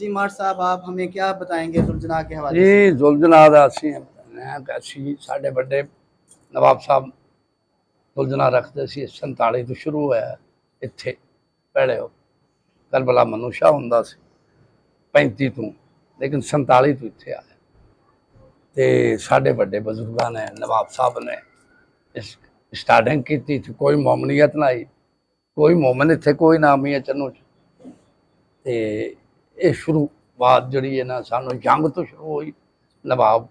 जी मार साहब, आप हमें क्या बताएंगे जुलजना के हवाले से? जी जुलजना ਦਾ ਅਸੀਂ ਅਸੀਂ ਸਾਡੇ ਵੱਡੇ ਨਵਾਬ ਸਾਹਿਬ जुलजना रखते सी। 47 ਤੋਂ ਸ਼ੁਰੂ ਹੋਇਆ ਇੱਥੇ। ਪਹਿਲੇ ਉਹ ਕਰਬਲਾ ਮਨੂਸ਼ਾ ਹੁੰਦਾ ਸੀ 35 ਤੋਂ, ਲੇਕਿਨ 47 ਤੋਂ ਇੱਥੇ ਆਇਆ ਤੇ ਸਾਡੇ ਵੱਡੇ ਬਜ਼ੁਰਗਾਂ ਨੇ, ਨਵਾਬ ਸਾਹਿਬ ਨੇ ਇਸ ਸਟਾਰਟਿੰਗ ਕੀਤੀ ਤੇ ਕੋਈ ਮੌਮਨੀਅਤ ਨਾ ਆਈ, ਕੋਈ ਮੌਮਨ ਇੱਥੇ ਕੋਈ ਨਾਮੀ ਹੈ ਚੰਨੂ ਤੇ ਇਹ ਸ਼ੁਰੂਆਤ ਜਿਹੜੀ ਹੈ ਨਾ ਸਾਨੂੰ ਜੰਗ ਤੋਂ ਸ਼ੁਰੂ ਹੋਈ। ਨਵਾਬ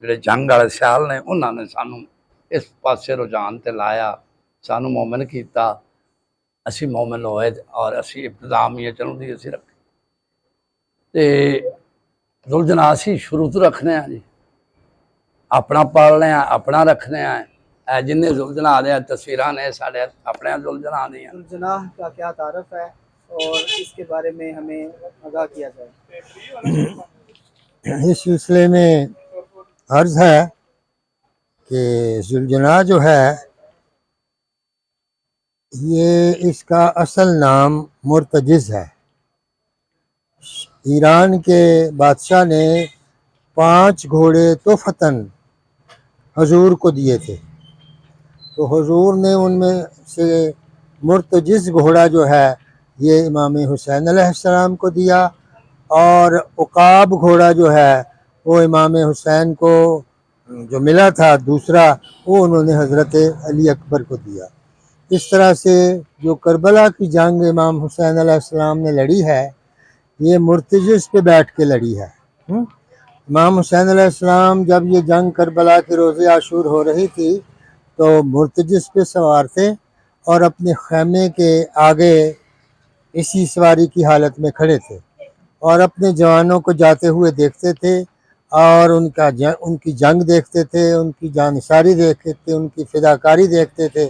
ਜਿਹੜੇ ਜੰਗ ਵਾਲੇ ਸਿਆਲ ਨੇ ਉਹਨਾਂ ਨੇ ਸਾਨੂੰ इस पासे रुझान ते लाया, सानू मोमिन किया, असी मोमिन होए और असी इब्तिदामी चलू दी असी रखे ते जुलजना असी शुरू तो रखने हैं जी, अपना पालने अपना रखने हैं। जिन्हें जुलजना आ तस्वीर ने साढ़े अपने जुलजना दी। जुलजना का क्या तारफ है और इसके बारे में हमें आगाह किया जाए। इस सिलसिले में अर्ज है कि जुलजना जो है ये इसका असल नाम मुर्तजिज़ है। ईरान के बादशाह ने 5 घोड़े तोहफ़तन हुजूर को दिए थे, तो हुजूर ने उनमें से मुर्तजिज़ घोड़ा जो है ये इमाम हुसैन अलैहिस्सलाम को दिया, और उकाब घोड़ा जो है वो इमाम हुसैन को जो मिला था दूसरा, वो उन्होंने हज़रत अली अकबर को दिया। इस तरह से जो करबला की जंग इमाम हुसैन अलैहिस्सलाम ने लड़ी है ये मुर्तजिज़ पे बैठ के लड़ी है। इमाम हुसैन अलैहिस्सलाम जब ये जंग करबला के रोज़े आशूर हो रही थी तो मुर्तजिज़ पे सवार थे और अपने खैमे के आगे इसी सवारी की हालत में खड़े थे और अपने जवानों को जाते हुए देखते थे और उनकी जंग देखते थे, उनकी जानिसारी देखते थे, उनकी फ़िदाकारी देखते थे,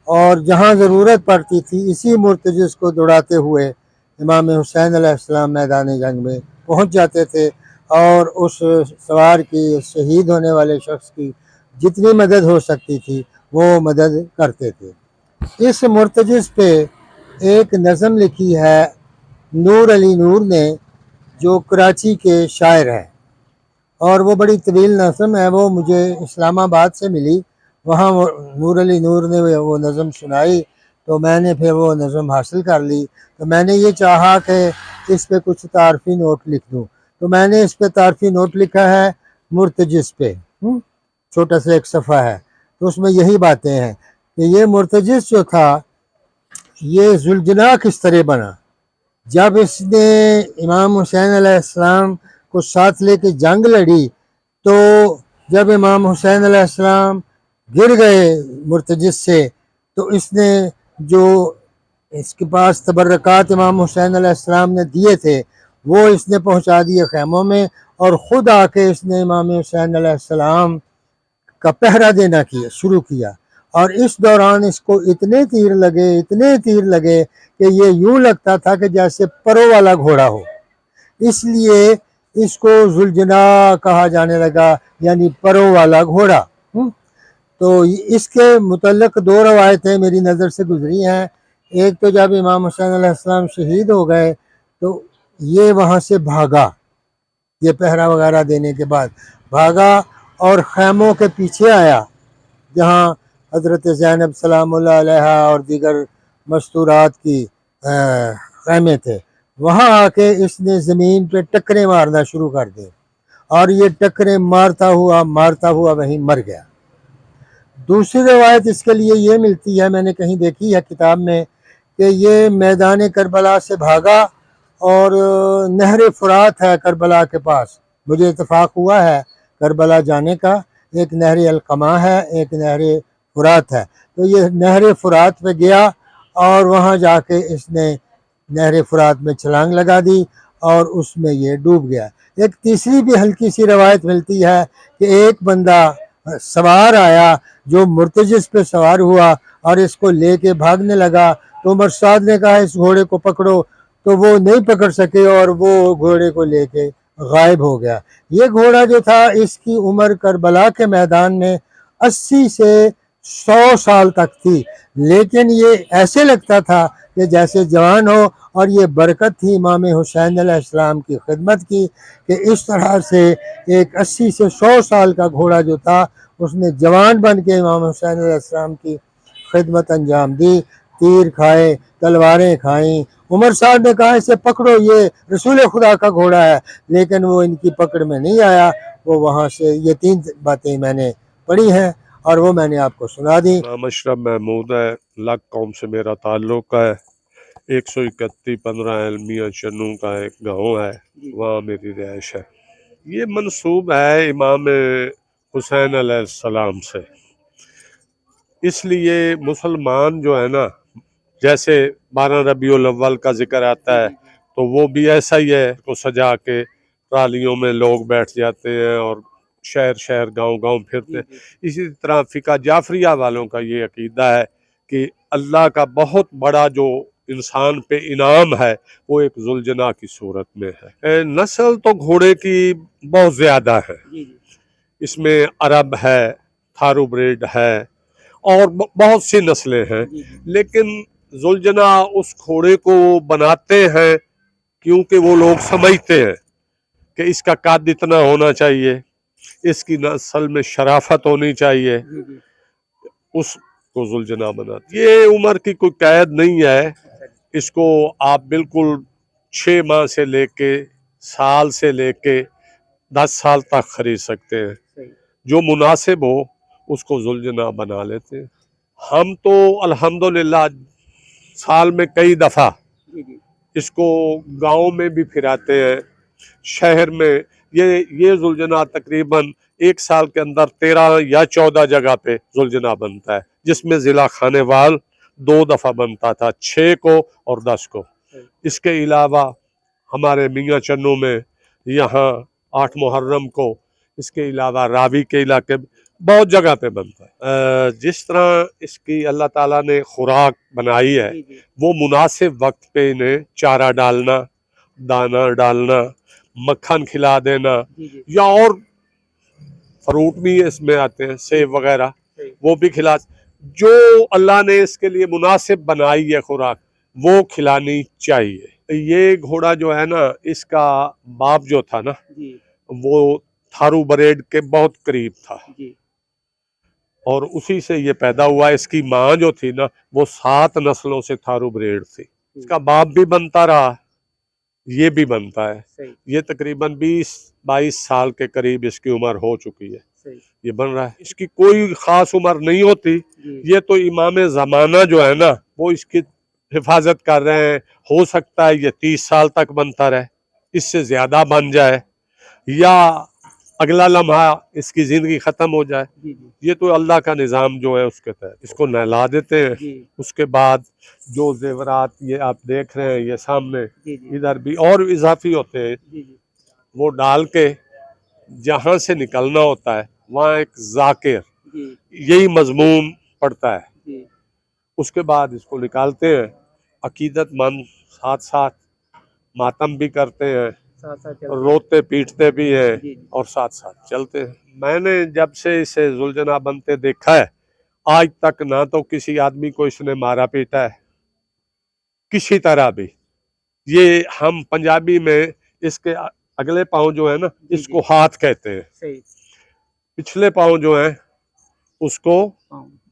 और जहाँ ज़रूरत पड़ती थी इसी मुर्तजिज़ को दौड़ाते हुए इमाम हुसैन अलैहिस्सलाम मैदान जंग में पहुँच जाते थे और उस सवार की, शहीद होने वाले शख्स की जितनी मदद हो सकती थी वो मदद करते थे। इस मुर्तजिज़ पे एक नज़म लिखी है नूर अली नूर ने, जो कराची के शायर हैं, और वो बड़ी तवील नज़म है। वो मुझे इस्लामाबाद से मिली, वहाँ नूर अली नूर ने वो नज़म सुनाई तो मैंने फिर वो नज़म हासिल कर ली। तो मैंने ये चाहा कि इस पे कुछ तारफ़ी नोट लिख दूँ, तो मैंने इस पे तारफ़ी नोट लिखा है मुर्तजिज़ पे। छोटा सा एक सफ़ा है, तो उसमें यही बातें हैं कि ये मुर्तजिज़ जो था ये जुलजना किस तरह बना। जब इसने इमाम हुसैन अलैहिस्सलाम को साथ लेके जंग लड़ी तो जब इमाम हुसैन अलैहिस्सलाम गिर गए मुर्तजिज़ से तो इसने जो इसके पास तबर्रकात इमाम हुसैन अलैहिस्सलाम ने दिए थे वो इसने पहुंचा दिए खैमों में, और ख़ुद आके इसने इमाम हुसैन अलैहिस्सलाम का पहरा देना शुरू किया। और इस दौरान इसको इतने तीर लगे कि ये यूँ लगता था कि जैसे परों वाला घोड़ा हो, इसलिए इसको जुलजना कहा जाने लगा, यानी परों वाला घोड़ा। तो इसके मुतल्लिक़ 2 रवायतें मेरी नज़र से गुजरी हैं। एक तो जब इमाम हुसैन अलैहिस्सलाम शहीद हो गए तो ये वहाँ से भागा, ये पहरा वगैरह देने के बाद भागा और खैमों के पीछे आया जहाँ हज़रत ज़ैनब सलामुल्लाह अलैहा और दीगर मस्तूरात की खैमे थे। वहाँ आके इसने ज़मीन पे टक्करें मारना शुरू कर दी और ये टक्करें मारता हुआ वहीं मर गया। दूसरी रवायत इसके लिए ये मिलती है, मैंने कहीं देखी है किताब में, कि ये मैदान करबला से भागा और नहर फ़ुरात है करबला के पास, मुझे इत्तेफाक हुआ है करबला जाने का, एक नहर अलकमा है, एक नहर फ़ुरात है। तो ये नहर फ़ुरात पे गया और वहाँ जाके इसने नहर फ़ुरात में छलांग लगा दी और उसमें ये डूब गया। एक तीसरी भी हल्की सी रवायत मिलती है कि एक बंदा सवार आया जो मुर्तजिज़ पे सवार हुआ और इसको लेके भागने लगा, तो उमर साद ने कहा इस घोड़े को पकड़ो, तो वो नहीं पकड़ सके और वो घोड़े को लेके गायब हो गया। ये घोड़ा जो था इसकी उम्र करबला के मैदान में 80 से 100 साल तक थी, लेकिन ये ऐसे लगता था कि जैसे जवान हो और ये बरकत थी इमाम हुसैन अलैहिस्सलाम की खिदमत की कि इस तरह से एक 80 से 100 साल का घोड़ा जो था उसने जवान बन के इमाम हुसैन अलैहिस्सलाम की खिदमत अंजाम दी। तीर खाए, तलवारें खाईं। उमर साहब ने कहा इसे पकड़ो, ये रसूल खुदा का घोड़ा है, लेकिन वो इनकी पकड़ में नहीं आया। वो वहाँ से ये 3 बातें मैंने पढ़ी हैं और वो मैंने आपको सुना दी। नाम अशरफ महमूद है, लग कौम से मेरा ताल्लुक है। 131-15 मियाँ चन्नू का एक गाँव है, वहाँ मेरी रिहाइश है। ये मंसूब है इमाम हुसैन अलैहिस्सलाम से, इसलिए मुसलमान जो है ना, जैसे 12 रबीउल अव्वल का जिक्र आता है तो वो भी ऐसा ही है, को सजा के ट्रालियों में लोग बैठ जाते हैं और शहर शहर गांव गांव फिरते हैं। इसी तरह फ़िका जाफरिया वालों का ये अकीदा है कि अल्लाह का बहुत बड़ा जो इंसान पे इनाम है वो एक जुलजना की सूरत में है। नस्ल तो घोड़े की बहुत ज़्यादा है, इसमें अरब है, थारू ब्रीड है और बहुत सी नस्लें हैं, लेकिन जुलजना उस घोड़े को बनाते हैं क्योंकि वो लोग समझते हैं कि इसका कद इतना होना चाहिए, इसकी नस्ल में शराफत होनी चाहिए, उसको जुलजना बनाते। ये उम्र की कोई कैद नहीं है, इसको आप बिल्कुल 6 माह से लेके साल से लेके 10 साल तक खरीद सकते हैं, जो मुनासिब हो उसको जुलजना बना लेते हैं। हम तो अल्हम्दुलिल्लाह साल में कई दफ़ा इसको गांव में भी फिराते हैं, शहर में। ये जुलजना तकरीबन 1 साल के अंदर 13 या 14 जगह पे जुलजना बनता है, जिसमें ज़िला खानेवाल 2 दफ़ा बनता था, 6 को और 10 को। इसके अलावा हमारे मियाँ चन्नू में यहाँ 8 मुहर्रम को, इसके अलावा रावी के इलाके बहुत जगह पे बनता है। जिस तरह इसकी अल्लाह ताला ने खुराक बनाई है, वो मुनासिब वक्त पे इन्हें चारा डालना, दाना डालना, मक्खन खिला देना, या और फ्रूट भी इसमें आते हैं, सेब वगैरह, वो भी खिला। जो अल्लाह ने इसके लिए मुनासिब बनाई है खुराक, वो खिलानी चाहिए। ये घोड़ा जो है ना, इसका बाप जो था ना, वो थारू ब्रीड के बहुत करीब था और उसी से ये पैदा हुआ। इसकी माँ जो थी ना, वो 7 नस्लों से थारू ब्रीड थी। इसका बाप भी बनता रहा, ये भी बनता है। ये तकरीबन 20-22 साल के करीब इसकी उम्र हो चुकी है, ये बन रहा है। इसकी कोई खास उम्र नहीं होती, ये तो इमाम ज़माना जो है ना, वो इसकी हिफाजत कर रहे हैं। हो सकता है ये 30 साल तक बनता रहे, इससे ज्यादा बन जाए, या अगला लम्हा इसकी जिंदगी खत्म हो जाए। ये तो अल्लाह का निज़ाम जो है उसके तहत इसको नहला देते हैं। उसके बाद जो जेवरात ये आप देख रहे हैं, ये सामने इधर भी और इजाफी होते हैं, वो डाल के जहाँ से निकलना होता है वहाँ एक जाकिर यही मजमून पड़ता है। उसके बाद इसको निकालते हैं। अकीदतमंद साथ साथ मातम भी करते हैं, रोते पीटते भी हैं और साथ साथ चलते हैं। मैंने जब से इसे जुलजना बनते देखा है, आज तक ना तो किसी आदमी को इसने मारा पीटा है किसी तरह भी। ये हम पंजाबी में इसके अगले पाँव जो है ना, इसको हाथ कहते हैं, पिछले पाँव जो है उसको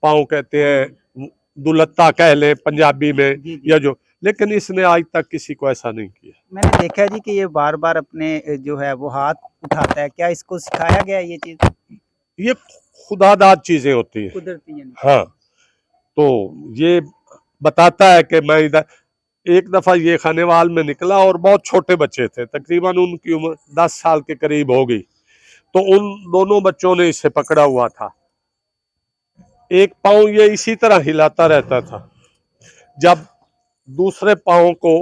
पाँव कहते हैं, दुलत्ता कह ले पंजाबी में, या जो, लेकिन इसने आज तक किसी को ऐसा नहीं किया। मैंने देखा है जी कि ये बार बार अपने जो है वो हाथ उठाता है, क्या इसको सिखाया गया है ये चीज? ये खुदादाद चीजें होती है, कुदरती है। हाँ, तो ये बताता है कि मैं इधर एक दफा ये खानेवाल में निकला और बहुत छोटे बच्चे थे, तकरीबन उनकी उम्र 10 साल के करीब हो गई, तो उन दोनों बच्चों ने इसे पकड़ा हुआ था। एक पाँव ये इसी तरह हिलाता रहता था, जब दूसरे पाँव को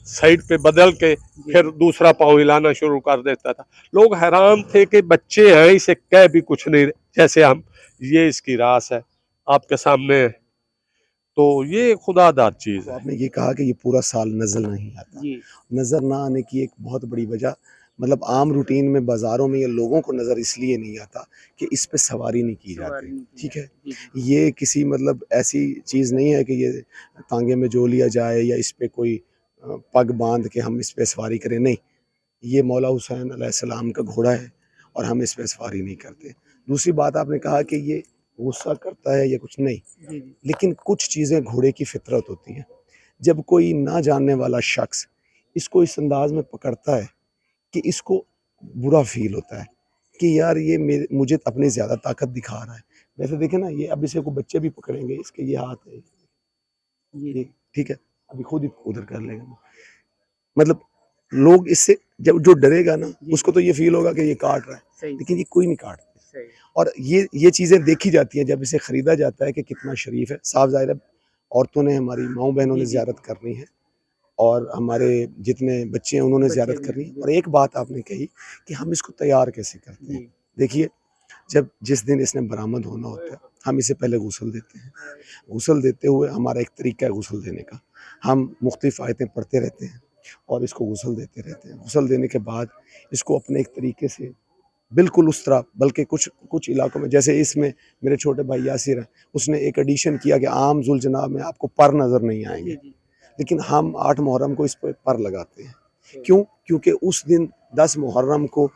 साइड पे बदल के फिर दूसरा पाँव हिलाना शुरू कर देता था। लोग हैरान थे कि बच्चे हैं, इसे कह भी कुछ नहीं, जैसे हम, ये इसकी रास है आपके सामने है। तो ये खुदादाद चीज़ है। आपने ये कहा कि ये पूरा साल नजर नहीं आता, नजर ना आने की एक बहुत बड़ी वजह, मतलब आम रूटीन में बाज़ारों में ये लोगों को नज़र इसलिए नहीं आता कि इस पे सवारी नहीं की जाती, ठीक है। ये किसी मतलब ऐसी चीज़ नहीं है कि ये तांगे में जो लिया जाए या इस पे कोई पग बांध के हम इस पे सवारी करें, नहीं, ये मौला हुसैन अलैहिस्सलाम का घोड़ा है और हम इस पे सवारी नहीं करते। दूसरी बात आपने कहा कि ये गुस्सा करता है या कुछ, नहीं, जी जी लेकिन कुछ चीज़ें घोड़े की फितरत होती हैं। जब कोई ना जानने वाला शख्स इसको इस अंदाज में पकड़ता है कि इसको बुरा फील होता है कि यार ये मुझे अपनी ज़्यादा ताकत दिखा रहा है। वैसे देखें ना, ये अब इसे को बच्चे भी पकड़ेंगे, इसके ये हाथ है, जी ये ठीक है, अभी खुद ही उधर कर लेगा। मतलब लोग इससे, जब जो डरेगा ना उसको तो ये फील होगा कि ये काट रहा है, सही लेकिन ये कोई नहीं काटता। सही और ये चीज़ें देखी जाती हैं जब इसे ख़रीदा जाता है कि कितना शरीफ है। साफ ज़ाहिर है औरतों ने, हमारी माओ बहनों ने जी, जी। ज़ियारत करनी है और हमारे जितने बच्चे हैं उन्होंने बच्चे ज़ियारत भी, करनी है। जी। और एक बात आपने कही कि हम इसको तैयार कैसे करते हैं। जी देखिए, जिस दिन इसने बरामद होना होता है, हम इसे पहले गुस्ल देते हैं। गुस्ल देते हुए हमारा एक तरीका है गुस्ल देने का, हम मुख्तलिफ आयतें पढ़ते रहते हैं और इसको गुस्ल देते रहते हैं। गुस्ल देने के बाद इसको अपने एक तरीके से बिल्कुल उस तरह, बल्कि कुछ इलाकों में, जैसे इसमें मेरे छोटे भाई यासिर हैं, उसने एक एडिशन किया कि आम जुलजनाब में आपको पर नज़र नहीं आएंगे, जी लेकिन हम 8 मुहर्रम को इस पर लगाते हैं। क्यों? क्योंकि उस दिन 10 मुहर्रम को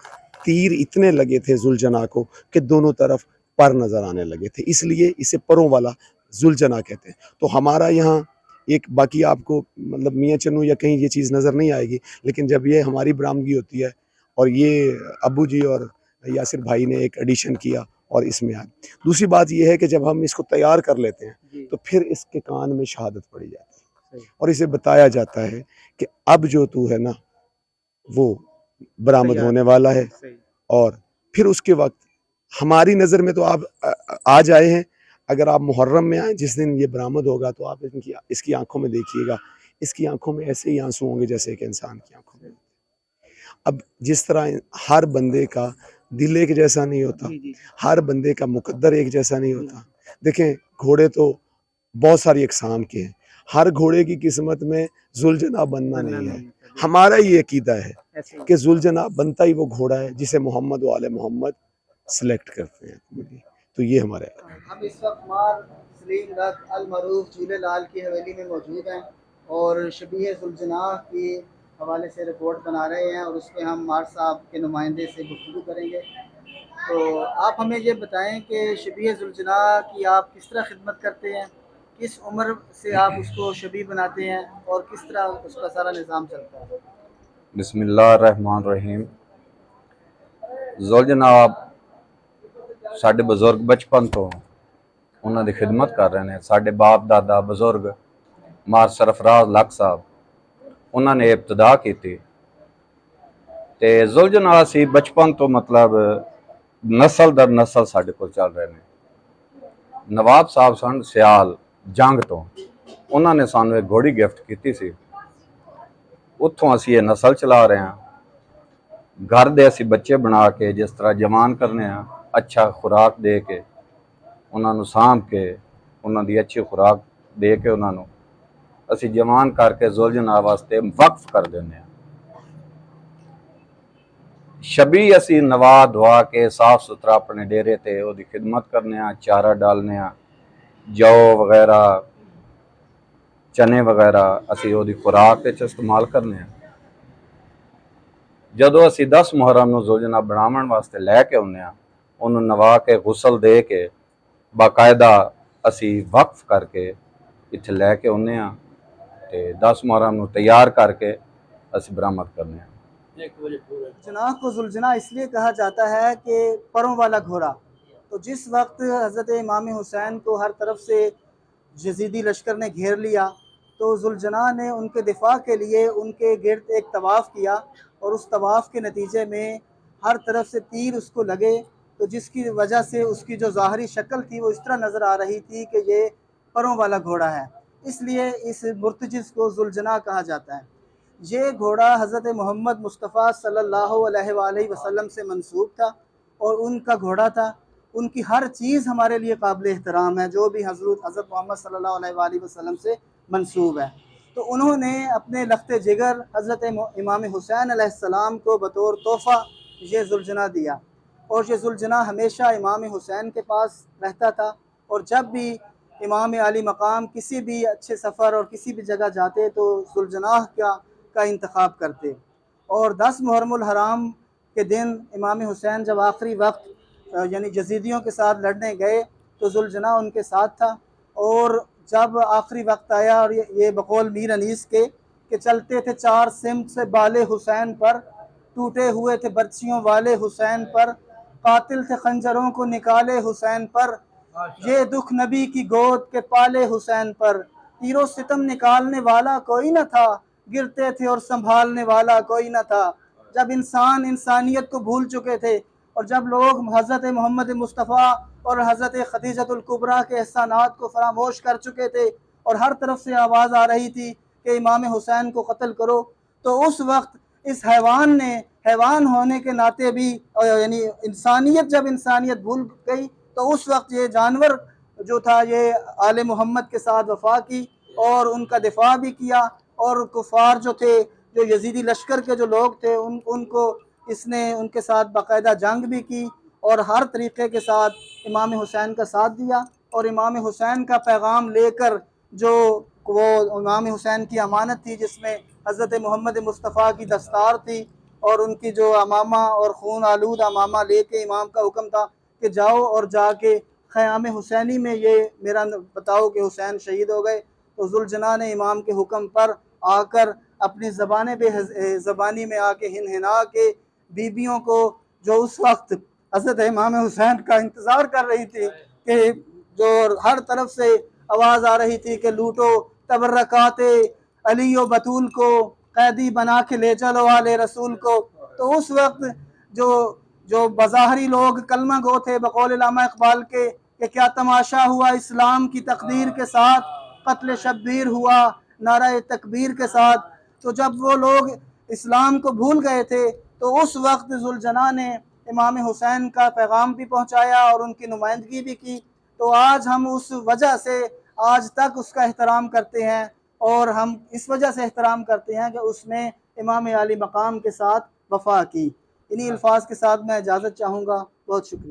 तीर इतने लगे थे जुलजना को कि दोनों तरफ पर नज़र आने लगे थे, इसलिए इसे परों वाला जुलजना कहते हैं। तो हमारा यहाँ एक, बाकी आपको मतलब मियाँ चन्नू या कहीं ये चीज़ नज़र नहीं आएगी, लेकिन जब ये हमारी बरामदगी होती है और ये अब्बू जी और यासिर भाई ने एक एडिशन किया और इसमें आया। दूसरी बात ये है कि जब हम इसको तैयार कर लेते हैं जी तो फिर इसके कान में शहादत पड़ी जाती है सही और इसे बताया जाता है कि अब जो तू है ना वो बरामद तैयार होने वाला है। सही और फिर उसके वक्त हमारी नज़र में तो आप आज आए हैं, अगर आप मुहर्रम में आए जिस दिन ये बरामद होगा तो आप इसकी आंखों में देखिएगा, इसकी आंखों में ऐसे ही आंसू होंगे जैसे एक इंसान की आंखों में। अब जिस तरह हर बंदे का दिल एक जैसा नहीं होता, जी जी हर बंदे का मुकद्दर एक जैसा नहीं होता। देखें, घोड़े तो बहुत सारी अक़साम के हैं, हर घोड़े की किस्मत में जुलजना बनना बनना नहीं है। नहीं है। हमारा ये अकीदा है ऐसे ही कि जुलजना बनता ही वो घोड़ा है जिसे मोहम्मद वाले मोहम्मद सेलेक्ट करते हैं अपने लिए। तो ये हमारे हम इस वक्त मार सलीम रख अल मरूफ झूलेलाल की हवेली में मौजूद हैं और शबीह जुलजना के हवाले से रिपोर्ट बना रहे हैं और उसमें हम मार साहब के नुमाइंदे से गुफ्तगू करेंगे। तो आप हमें ये बताएं कि शबीह जुलजना की आप किस तरह खिदमत करते हैं, किस उम्र से आप उसको शबीह बनाते हैं और किस तरह उसका सारा निज़ाम चलता है। बिस्मिल्लाहिर्रहमानिर्रहीम। जुलजना साडे बजुर्ग बचपन तो उन्होंने दी खिदमत कर रहे हैं। साडे बाप दादा बजुर्ग मार सरफराज लक साहब उन्होंने इब्तदा की थी ते जुलजना असी बचपन तो मतलब नस्ल दर नस्ल साडे कोल चल रहे हैं। नवाब साहब सन सियाल जंग तो उन्होंने सानू एक घोड़ी गिफ्ट की सी, उत्थों असी ये नस्ल चला रहे हैं। घर दे असी बच्चे बना के जिस तरह जवान करने हैं, अच्छा खुराक दे के उन्होंने सांभ के उन्हों दी अच्छी खुराक दे के उन्होंने असी जवान करके जुलजना वास्ते वक्फ कर देने। शबी असी नवा धवा के साफ सुथरा अपने डेरे ते ओदी खिदमत करने, चारा डालने, जौ वगैरह चने वगैरह असी ओदी खुराक इस्तेमाल करने। जदों असी 10 मुहर्रम नूं जुलजना बनावन वास्ते लैके आउने, उन्होंने नवा के गुसल दे के बाकायदा असी वक्फ करके इत्थे लैके आउने ते 10 मुहर्रम नूं तैयार करके असी बरामद करने। जुलजना को जुलजना इसलिए कहा जाता है कि परों वाला घोड़ा। तो जिस वक्त हज़रत इमाम हुसैन को हर तरफ से यजीदी लश्कर ने घेर लिया तो जुलजना ने उनके दिफा के लिए उनके गिर्द एक तवाफ़ किया और उस तवाफ़ के नतीजे में हर तरफ से तीर उसको लगे, तो जिसकी वजह से उसकी जो ज़ाहरी शक्ल थी वो इस तरह नज़र आ रही थी कि ये परों वाला घोड़ा है, इसलिए इस मुर्तजिज़ को जुलजना कहा जाता है। ये घोड़ा हज़रत मोहम्मद मुस्तफ़ा सल्लल्लाहु अलैहि वसल्लम से मंसूब था और उनका घोड़ा था। उनकी हर चीज़ हमारे लिए काबिल एहतराम है जो भी हज़रत मोहम्मद सल्लल्लाहु अलैहि वसल्लम से मंसूब है। तो उन्होंने अपने लख्ते जिगर हज़रत इमाम हुसैन अलैहिस्सलाम को बतौर तोहफ़ा ये जुलजना दिया और ये जुलजना हमेशा इमाम हुसैन के पास रहता था और जब भी इमाम अली मकाम किसी भी अच्छे सफ़र और किसी भी जगह जाते तो जुल्जनाह का इंतखाब करते। और 10 मुहर्रमुल हराम के दिन इमाम हुसैन जब आखिरी वक्त यानी यजीदियों के साथ लड़ने गए तो जुल्जना उनके साथ था। और जब आखिरी वक्त आया और ये बकौल मीर अनीस के चलते थे 4 सिमत से बाले हुसैन पर, टूटे हुए थे बर्चियों वाले हुसैन पर, कातिल थे खंजरों को निकाले हुसैन पर, ये दुख नबी की गोद के पाले हुसैन पर, तीरों सितम निकालने वाला कोई न था, गिरते थे और संभालने वाला कोई न था। जब इंसान इंसानियत को भूल चुके थे और जब लोग हज़रत मोहम्मद मुस्तफ़ा और हज़रत खदीजतुल कुबरा के एहसानात को फरामोश कर चुके थे और हर तरफ से आवाज़ आ रही थी कि इमाम हुसैन को कत्ल करो, तो उस वक्त इस हैवान ने हैवान होने के नाते भी यानी इंसानियत जब इंसानियत भूल गई तो उस वक्त ये जानवर जो था ये आले मोहम्मद के साथ वफा की और उनका दिफा भी किया। और कुफार जो थे, जो यजीदी लश्कर के जो लोग थे, उनको इसने उनके साथ बाकायदा जंग भी की और हर तरीक़े के साथ इमाम हुसैन का साथ दिया। और इमाम हुसैन का पैगाम लेकर जो वो इमाम हुसैन की अमानत थी जिसमें हज़रत मोहम्मद मुस्तफ़ा की दस्तार थी और उनकी जो अमामा और खून आलूद अमामा लेके इमाम का हुक्म था कि जाओ और जाके ख़याम हुसैनी में ये मेरा बताओ कि हुसैन शहीद हो गए। तो जुल्जना ने इमाम के हुक्म पर आकर अपनी ज़बानी में आके हिनहिना के बीबियों को जो उस वक्त हज़रत इमाम हुसैन का इंतज़ार कर रही थी कि जो हर तरफ से आवाज़ आ रही थी कि लूटो तबर्रकाते अली व बतूल को, कैदी बना के ले चलो आले रसूल को, तो उस वक्त जो बज़ाहरी लोग कलमा गो थे बकौल अल्लामा इकबाल के कि क्या तमाशा हुआ इस्लाम की तकदीर के साथ, कत्ल शब्बीर हुआ नारा तकबीर के साथ, तो जब वो लोग इस्लाम को भूल गए थे तो उस वक्त जुल्जना ने इमाम हुसैन का पैगाम भी पहुँचाया और उनकी नुमाइंदगी भी की। तो आज हम उस वजह से आज तक उसका एहतराम करते हैं और हम इस वजह से एहतराम करते हैं कि उसने इमाम अली मकाम के साथ वफा की। इन्हीं अल्फाज के साथ मैं इजाज़त चाहूँगा। बहुत शुक्रिया।